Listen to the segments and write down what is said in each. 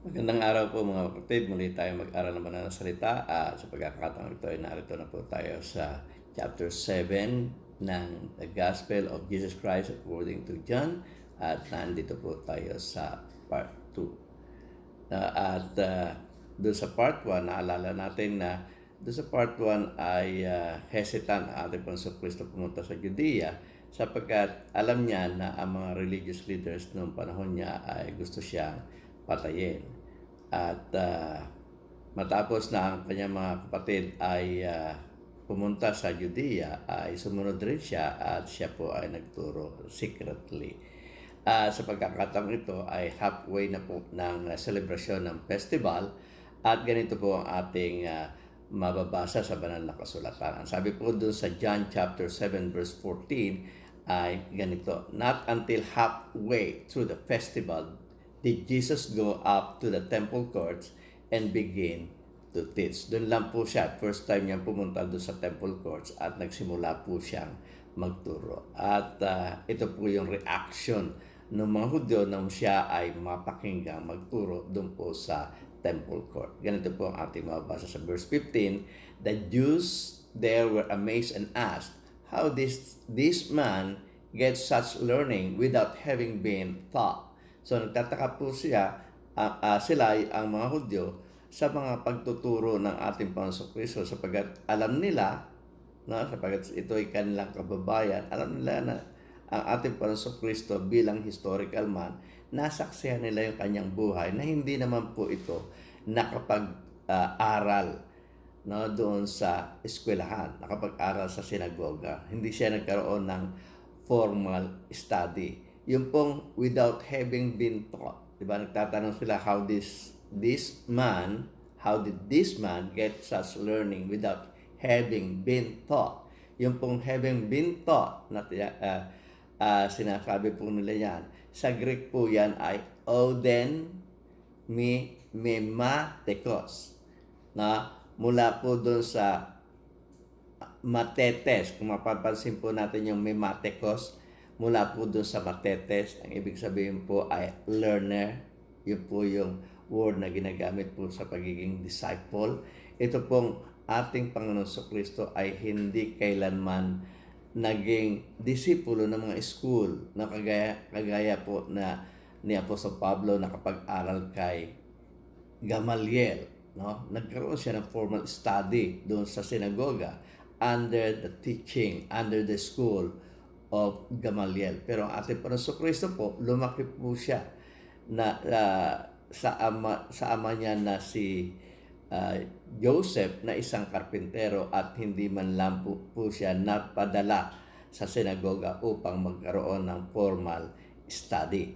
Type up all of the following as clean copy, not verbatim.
Magandang araw po mga kapatid. Muli tayo mag-aral naman ng salita at sa pagkakataon ito ay narito na po tayo sa chapter 7 ng The Gospel of Jesus Christ according to John at nandito po tayo sa part 2. Doon sa part 1, naalala natin na doon sa part 1 ay hesitant ang ating Panginoon Kristo pumunta sa Judea sapagkat alam niya na ang mga religious leaders noong panahon niya ay gusto siyang patayin. At matapos na ang kanyang mga kapatid ay pumunta sa Judea, ay sumunod rin siya at siya po ay nagturo secretly. Sa pagkakataong ito ay halfway na po ng celebration ng festival at ganito po ang ating mababasa sa banal na kasulatan. Ang sabi po doon sa John chapter 7 verse 14 ay ganito, "Not until halfway through the festival did Jesus go up to the temple courts and begin to teach." Doon lang po siya, first time niyang pumunta doon sa temple courts at nagsimula po siyang magturo. At ito po yung reaction ng mga Hudyo nang siya ay mapakinggang magturo doon po sa temple court. Ganito po ang ating mababasa sa verse 15. "The Jews there were amazed and asked, 'How this man gets such learning without having been taught?'" So nagtataka po sila ang mga Hudyo sa mga pagtuturo ng ating Panginoong Kristo sapagkat alam nila, no, sapagkat ito ay kanilang kababayan, alam nila na ang ating Panginoong Kristo bilang historical man, nasaksihan nila yung kanyang buhay na hindi naman po ito nakapag-aral doon sa eskwelahan, nakapag-aral sa sinagoga. Hindi siya nagkaroon ng formal study. Yung pong without having been taught. Diba? Nagtatanong sila how did this man get such learning without having been taught? Yung pong having been taught na sinasabi po nila yan. Sa Greek po yan ay oden mematekos. Na mula po doon sa matetes. Kung mapapansin po natin yung mematekos, mula po doon sa matetes, ang ibig sabihin po ay learner. Yun po yung word na ginagamit po sa pagiging disciple. Ito pong ating Panginoon Kristo ay hindi kailanman naging disipulo ng mga school na kagaya po na ni Apostol Pablo nakapag-aral kay Gamaliel, no? Nagkaroon siya ng formal study doon sa sinagoga under the teaching, under the school of Gamaliel. Pero ang ating Panginoon Kristo po, lumaki po siya na sa ama niya na si Joseph na isang karpintero at hindi man lang po siya napadala sa sinagoga upang magkaroon ng formal study.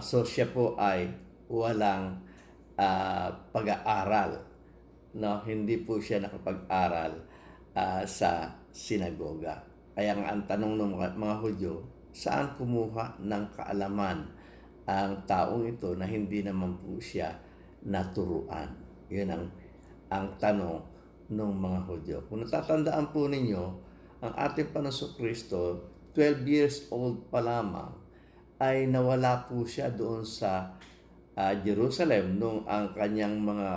So siya po ay walang pag-aaral. Hindi po siya nakapag-aral sa sinagoga. Kaya ang tanong ng mga Hudyo, saan kumuha ng kaalaman ang taong ito na hindi naman po siya naturuan? Yun ang tanong ng mga Hudyo. Kung natatandaan po ninyo, ang ating Panginoon Kristo, 12 years old pa lamang, ay nawala po siya doon sa Jerusalem nung ang kanyang mga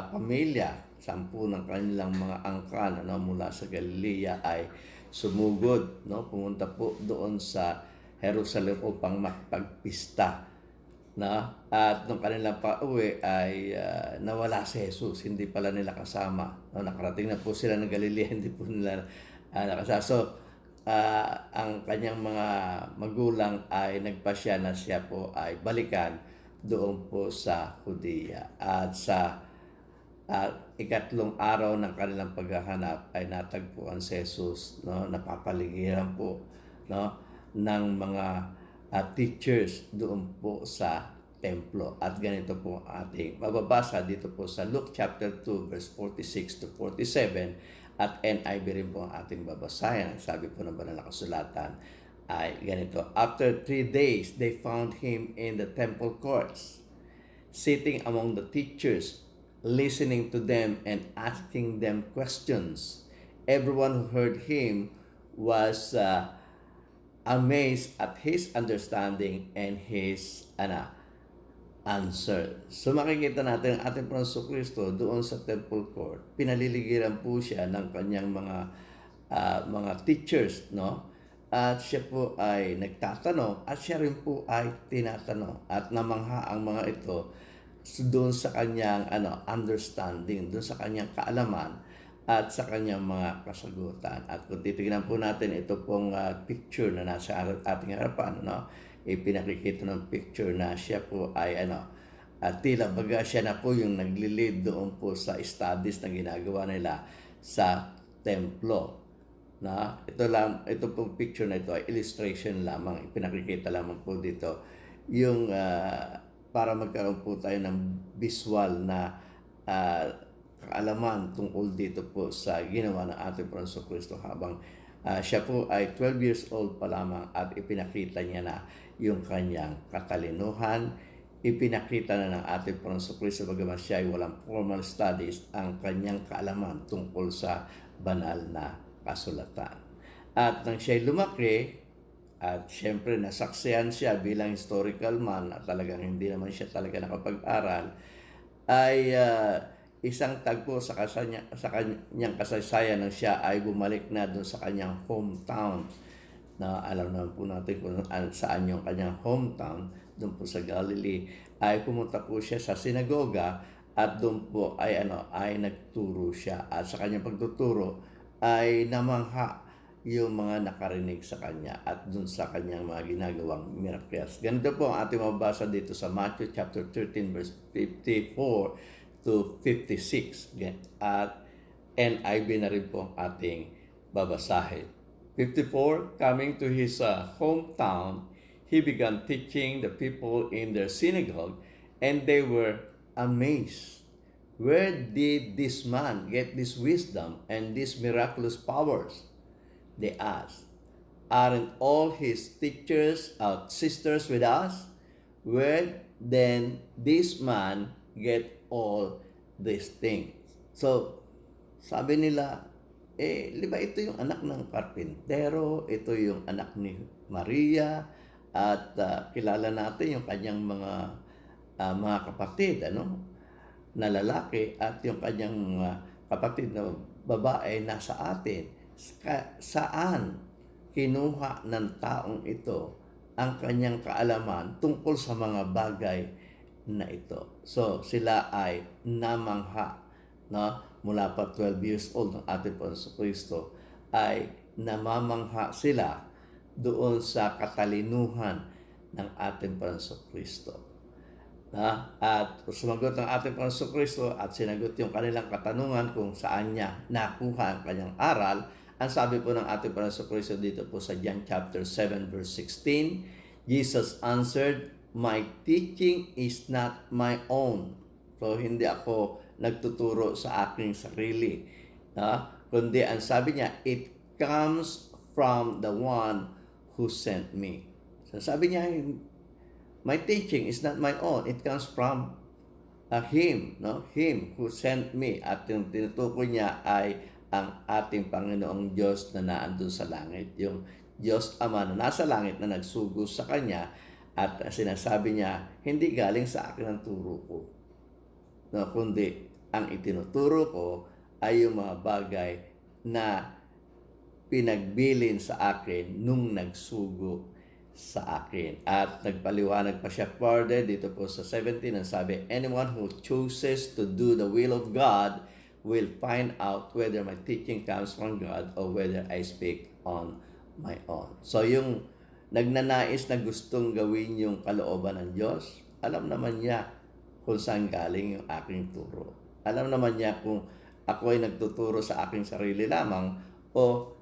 pamilya, 10 ng kanilang mga angkan mula sa Galilea ay sumugod, pumunta po doon sa Jerusalem upang makipagpista. At nung kanilang pauwi ay nawala si Jesus, hindi pala nila kasama. Nakarating na po sila ng Galilea, hindi po nila nakasama. So, ang kanyang mga magulang ay nagpasya na siya po ay balikan doon po sa Judea. At sa ikatlong araw ng kanilang paghahanap ay natagpuan si Jesus, napapaligiran po ng mga teachers doon po sa templo. At ganito po ating mababasa dito po sa Luke chapter 2 verse 46 to 47 at NIV rin po ang ating babasahin. Ang sabi po ng banal na kasulatan ay ganito, "After 3 days, they found him in the temple courts, sitting among the teachers, listening to them and asking them questions. Everyone who heard him was amazed at his understanding and his answer. So makikita natin ang ating Panginoon Jesucristo doon sa temple court. Pinaliligiran po siya ng kanyang mga teachers, no? At siya po ay nagtatanong at siya rin po ay tinatanong at namangha ang mga ito doon sa kanyang understanding, doon sa kanyang kaalaman at sa kanyang mga kasagutan. At kung titignan po natin ito pong picture na nasa ating harapan, no? Pinakikita ng picture na siya po ay at tila baga siya na po yung nagli-lead doon po sa studies na ginagawa nila sa templo. Na ito pong picture na ito ay illustration lamang, pinakikita lamang po dito yung para magkaroon po tayo ng visual na kaalaman tungkol dito po sa ginawa ng ating Panginoon Jesucristo habang siya po ay 12 years old pa lamang at ipinakita niya na yung kanyang katalinuhan. Ipinakita na ng ating Panginoon Jesucristo bagaman siya ay walang formal studies ang kanyang kaalaman tungkol sa banal na kasulatan. At nang siya ay lumaki, at syempre nasaksihan siya bilang historical man at talagang hindi naman siya talaga nakapag-aral, ay isang tagpo sa kanyang kasaysayan nang siya ay bumalik na doon sa kanyang hometown. Na alam naman po natin kung saan yung kanyang hometown, doon po sa Galilee, ay pumunta po siya sa sinagoga at doon po ay nagturo siya. At sa kanyang pagtuturo ay namangha yung mga nakarinig sa kanya at dun sa kanyang mga ginagawang miracles. Ganito po ang ating mabasa dito sa Matthew chapter 13 verse 54 to 56. At NIV na rin po ang ating babasahin. 54, coming to his hometown, he began teaching the people in their synagogue, and they were amazed. Where did this man get this wisdom and these miraculous powers? They asked. Aren't all his teachers sisters with us? Where then this man get all these things? So, sabi nila, di ba ito yung anak ng karpintero, ito yung anak ni Maria, at kilala natin yung kanyang mga kapatid, na lalaki at yung kanyang kapatid na babae nasa atin. Saan kinuha ng taong ito ang kanyang kaalaman tungkol sa mga bagay na ito? So, sila ay namangha, mula pa 12 years old ng ating Panginoon Jesucristo ay namamangha sila doon sa katalinuhan ng ating Panginoon Jesucristo. At sumagot ang ating Panginoon Jesucristo at sinagot yung kanilang katanungan kung saan niya nakuha ang kanyang aral. Ang sabi po ng ating Panginoon Jesucristo dito po sa John chapter 7 verse 16, Jesus answered, "My teaching is not my own." So, hindi ako nagtuturo sa aking sarili. Kundi ang sabi niya, it comes from the one who sent me. So, sabi niya, my teaching is not my own. It comes from Him, Him who sent me. At yung tinutukoy niya ay ang ating Panginoong Diyos na naandun sa langit. Yung Diyos Ama na nasa langit na nagsugo sa Kanya at sinasabi niya, hindi galing sa akin ang turo ko. Kundi ang itinuturo ko ay yung mga bagay na pinagbilin sa akin nung nagsugo sa akin. At nagpaliwanag pa siya further dito po sa 17 ang sabi, anyone who chooses to do the will of God will find out whether my teaching comes from God or whether I speak on my own. So yung nagnanais na gustong gawin yung kalooban ng Diyos, alam naman niya kung saan galing yung aking turo. Alam naman niya kung ako ay nagtuturo sa aking sarili lamang o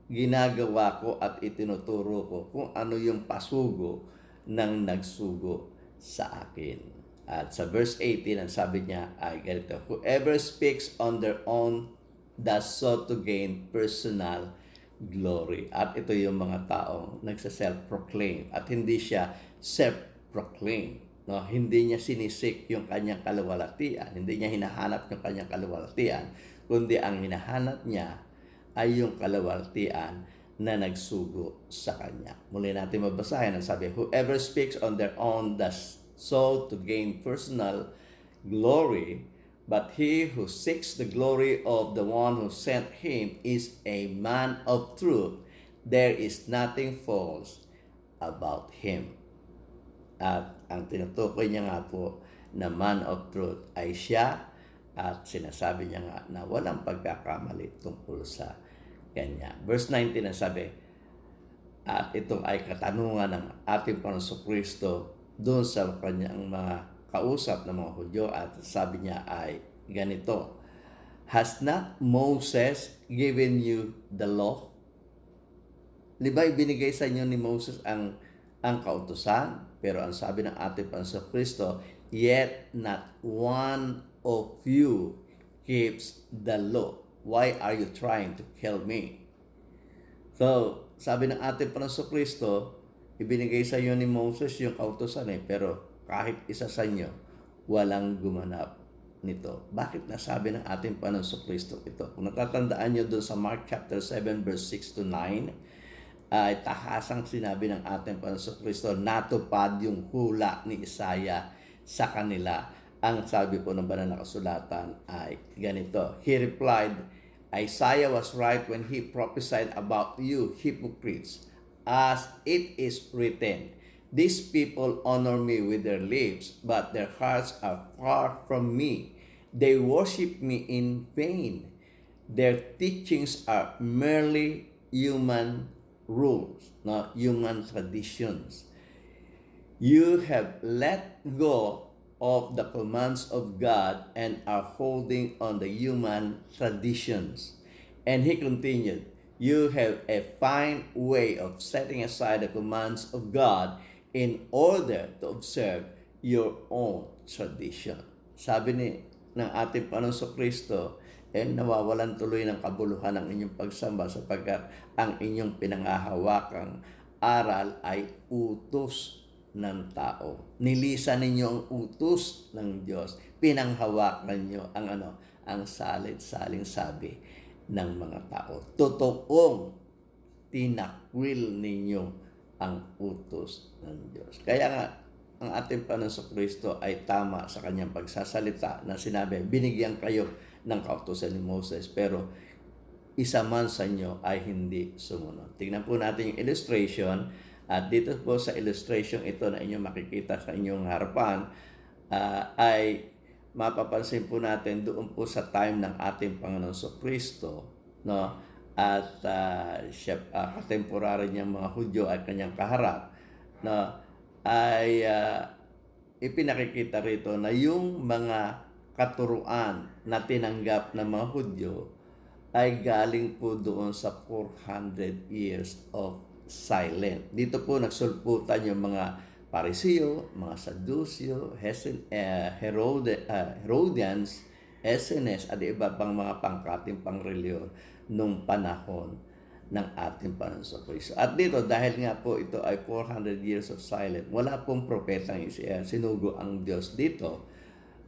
ginagawa ko at itinuturo ko kung ano yung pasugo ng nagsugo sa akin. At sa verse 18, ang sabi niya ay ganito, whoever speaks on their own does so to gain personal glory. At ito yung mga taong nagsa-self-proclaim at hindi siya self-proclaim. Hindi niya sinisik yung kanyang kaluwalhatian, hindi niya hinahanap yung kanyang kaluwalhatian, kundi ang hinahanap niya ay yung kaluwalhatian na nagsugo sa kanya. Muli natin mabasahin ang sabi, whoever speaks on their own does so to gain personal glory, but he who seeks the glory of the one who sent him is a man of truth. There is nothing false about him. At ang tinutukoy niya nga po na man of truth ay siya, at sinasabi niya nga na walang pagkakamali tungkol sa kanya. Verse 19 na sabi, at ito ay katanungan ng ating Panginoong Kristo doon sa kanyang mga kausap ng mga Hudyo, at sabi niya ay ganito, has not Moses given you the law? Di ba ibinigay sa inyo ni Moses ang kautusan? Pero ang sabi ng ating Panginoong Kristo, yet not one of you keeps the law. Why are you trying to kill me? So, sabi ng ating Panginoong Kristo, ibinigay sa inyo ni Moses yung kautusan pero kahit isa sa inyo, walang gumanap nito. Bakit nasabi ng ating Panginoong Kristo ito? Kung natatandaan nyo doon sa Mark chapter 7 verse 6 to 9, ay tahasang sinabi ng ating Panginoong Kristo, natupad yung hula ni Isaiah sa kanila. Ang sabi po ng banal na kasulatan ay ganito. He replied, Isaiah was right when he prophesied about you, hypocrites, as it is written, these people honor me with their lips, but their hearts are far from me. They worship me in vain. Their teachings are merely human rules, not human traditions. You have let go of the commands of God and are holding on the human traditions. And he continued, you have a fine way of setting aside the commands of God in order to observe your own tradition. Sabi ng ating Panginoong Kristo, nawawalan tuloy ng kabuluhan ang inyong pagsamba sapagkat ang inyong pinangahawakang aral ay utos ng tao. Nilisan ninyo ang utos ng Diyos. Pinanghawakan nyo ang salit-saling sabi ng mga tao. Totoong tinakwil ninyo ang utos ng Diyos. Kaya nga, ang ating Panginoong Kristo ay tama sa kanyang pagsasalita na sinabi, binigyan kayo ng kautusan ni Moses, pero isa man sa inyo ay hindi sumunod. Tingnan po natin yung illustration, at dito po sa illustration ito na inyong makikita sa inyong harapan, ay mapapansin po natin doon po sa time ng ating Panginoong Kristo, no? At siya, katemporary niyang mga Hudyo at kanyang kaharap, no? Ay ipinakikita rito na yung mga katuruan na tinanggap ng mga Hudyo ay galing po doon sa 400 years of silence. Dito po nagsulputan yung mga Pariseo, mga Sadduceo, Herodians, SNS at iba pang mga pangkating pangreliyon nung panahon ng ating Panginoon Kristo. At dito, dahil nga po ito ay 400 years of silence, wala pong propetang sinugo ang Diyos dito,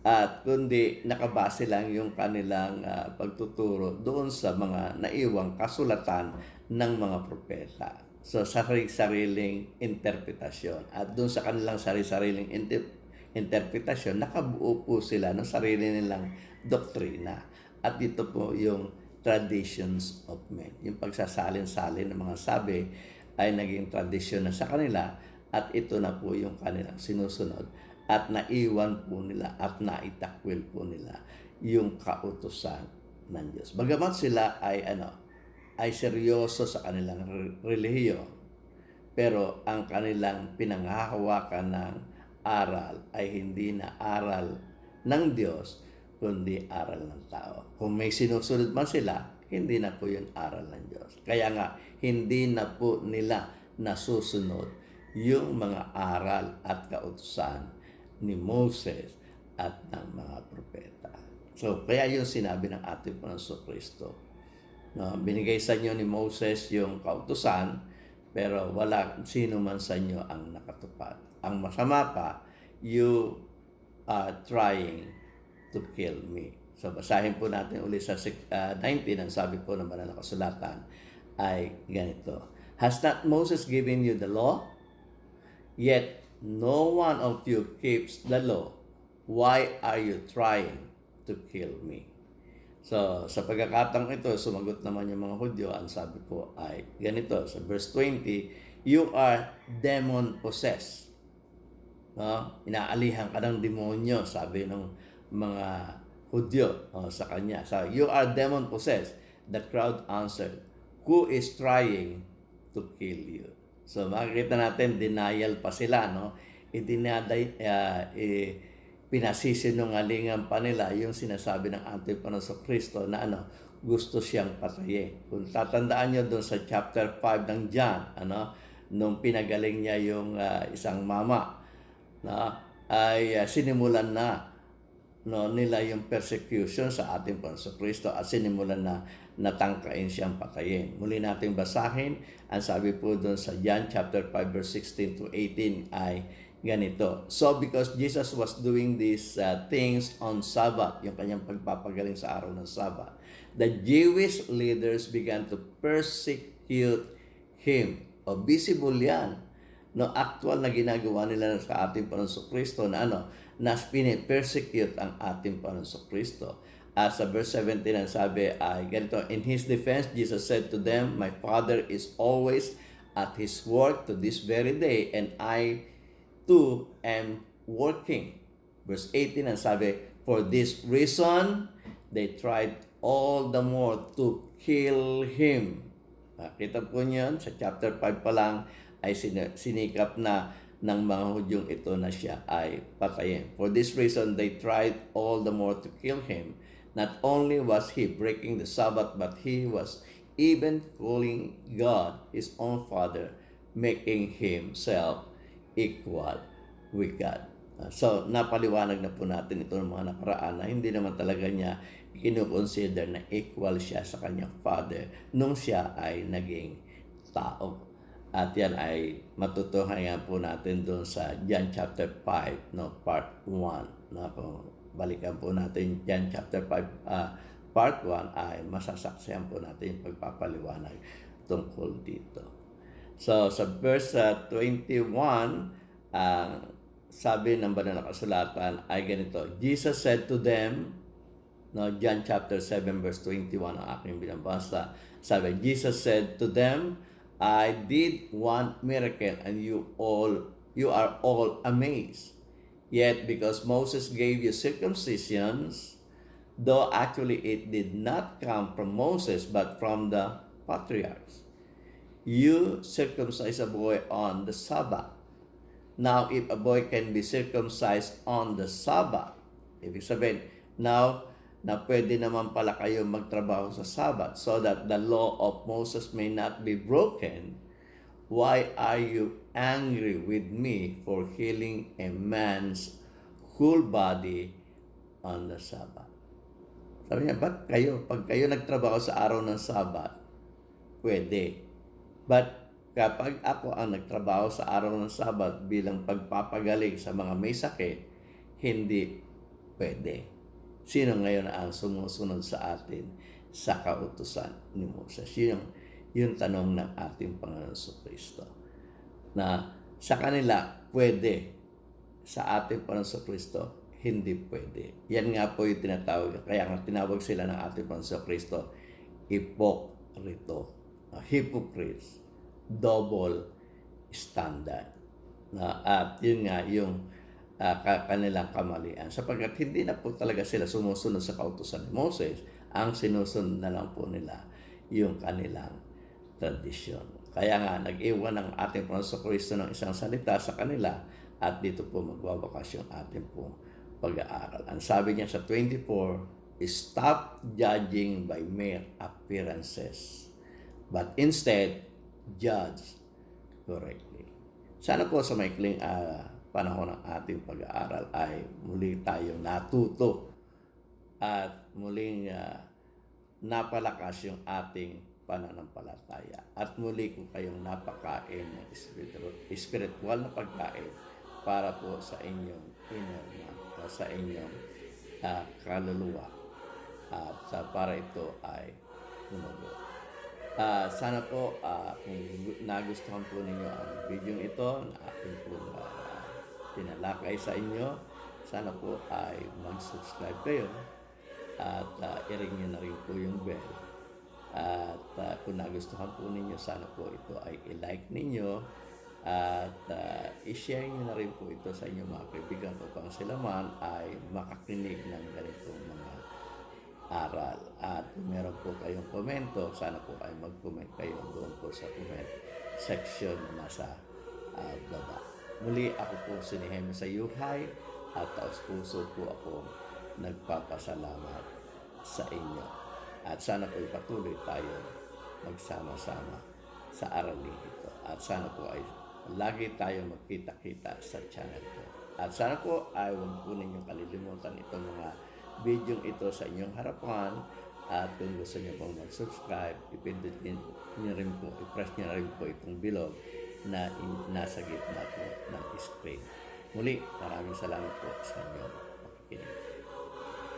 at kundi nakabase lang yung kanilang pagtuturo doon sa mga naiwang kasulatan ng mga propeta. So, sariling interpretasyon. At doon sa kanilang sariling interpretasyon, nakabuo po sila ng sarili nilang doktrina. At dito po yung traditions of men. Yung pagsasalin-salin ng mga sabi ay naging tradisyon na sa kanila, at ito na po yung kanilang sinusunod. At naiwan po nila at naitakwil po nila yung kautusan ng Diyos. Bagamat sila ay seryoso sa kanilang relihiyon, pero ang kanilang pinanghahawakan ng aral ay hindi na aral ng Diyos, kundi aral ng tao. Kung may sinusunod man sila, hindi na po yun aral ng Diyos. Kaya nga, hindi na po nila nasusunod yung mga aral at kautusan ni Moses at ng mga propeta. So, kaya yung sinabi ng ating Panginoong Kristo, no, binigay sa inyo ni Moses yung kautusan, pero wala sino man sa inyo ang nakatupad. Ang masama pa, you are trying to kill me. So, basahin po natin ulit sa 19, ang sabi po ng banal na kasulatan ay ganito. Has not Moses given you the law? Yet no one of you keeps the law. Why are you trying to kill me? So, sa pagkakataong ito, sumagot naman yung mga Hudyo. Ang sabi po ay ganito, sa verse 20, you are demon-possessed. No? Inaalihan ka ng demonyo, sabi ng mga Hudyo sa kanya. So, you are demon-possessed. The crowd answered, who is trying to kill you? So, makikita natin, denial pa sila, no? Pinasisinungalingan pa nila yung sinasabi ng ating Panginoon Kristo na gusto siyang patayin. Kung tatandaan nyo doon sa chapter 5 ng John, nung pinagaling niya yung isang mama, ay sinimulan na nila yung persecution sa ating Panginoon Kristo at sinimulan na natangkain siyang patayin. Muli nating basahin, ang sabi po doon sa John chapter 5 verse 16 to 18 ay ganito. So because Jesus was doing these things on Sabbath, yung kanyang pagpapagaling sa araw ng Sabbath, the Jewish leaders began to persecute him. O visible yan. No, actual na ginagawa nila sa ating Panginoon Kristo na na pini-persecute ang ating Panginoon Kristo. Sa verse 17 ang sabi ay ganito, in his defense, Jesus said to them, my Father is always at his work to this very day, and I too am working. Verse 18 ang sabi, for this reason, they tried all the more to kill him. Kita po niyan, sa chapter 5 pa lang, ay sinikap na ng mga Hudyong ito na siya ay patayin. For this reason, they tried all the more to kill him. Not only was he breaking the Sabbath, but he was even calling God his own Father, making himself equal with God. So, napaliwanag na po natin ito ng mga nakaraan na hindi naman talaga niya kinukonsider na equal siya sa kanyang Father nung siya ay naging tao. At yan ay matutuhayan po natin doon sa John chapter 5, part 1. Kung balikan po natin John chapter 5, part 1, ay masasaksihan po natin yung pagpapaliwanag tungkol dito. So, sa verse 21, sabi ng banal na kasulatan ay ganito, Jesus said to them, John chapter 7 verse 21 ang aking binabasa, sabi, Jesus said to them, I did one miracle and you are all amazed. Yet because Moses gave you circumcisions, though actually it did not come from Moses but from the patriarchs, you circumcise a boy on the Sabbath. Now, if a boy can be circumcised on the Sabbath, ibig sabihin, now, na pwede naman pala kayo magtrabaho sa Sabbath so that the law of Moses may not be broken, why are you angry with me for healing a man's whole body on the Sabbath? Sabi niya, pag kayo nagtrabaho sa araw ng Sabbath, pwede. But kapag ako ang nagtrabaho sa araw ng Sabbath bilang pagpapagaling sa mga may sakit, hindi pwede. Sino ngayon ang sumusunod sa atin sa kautusan ni Moses? Yung tanong ng ating Panginoon Kristo. Na sa kanila, pwede. Sa ating Panginoon Kristo, hindi pwede. Yan nga po yung tinatawag. Kaya nga tinawag sila ng ating Panginoon Kristo, hipokrito. Hypocrites. Double standard. At yun nga yung kanilang kamalian. Sapagkat hindi na po talaga sila sumusunod sa kautusan ni Moses, ang sinusunod na lang po nila yung kanilang tradisyon. Kaya nga, nag-iwan ng ating Panginoon Kristo ng isang salita sa kanila at dito po magwawakas yung ating pong pag-aaral. Ang sabi niya sa 24, stop judging by mere appearances, but instead, judge correctly. Sana po sa maikling panahon ng ating pag-aaral ay muli tayong natuto at muling napalakas yung ating pananampalataya at muli ko kayong napakain ng spiritual na pagkain para po sa inyong inner man, sa inyong kaluluwa at para ito ay lumago. Sana po kung nagustuhan po ninyo ang video ito na ating pong tinalakay sa inyo. Sana po ay mag-subscribe kayo at i-ring nyo na rin po yung bell. At kung nagustuhan po ninyo, sana po ito ay i-like ninyo at i-share nyo na rin po ito sa inyong mga kaibigan upang sila man ay makakinig ng ganitong mga aral. At kung meron po kayong komento, sana po ay mag-comment kayo doon po sa comment section na nasa baba. Muli, ako po si Nehemio Sayuhay at taos puso po ako nagpapasalamat sa inyo. At sana po patuloy tayo magsama-sama sa aralin ito. At sana po ay lagi tayo magkita-kita sa channel ko. At sana po ay huwag po ninyong kalilimutan itong mga video ito sa inyong harapan. At kung gusto niyo pong mag-subscribe, ipindutin niyo rin po, i-press niyo rin po itong bilog na nasa gitna po ng screen. Muli, maraming salamat po sa inyo.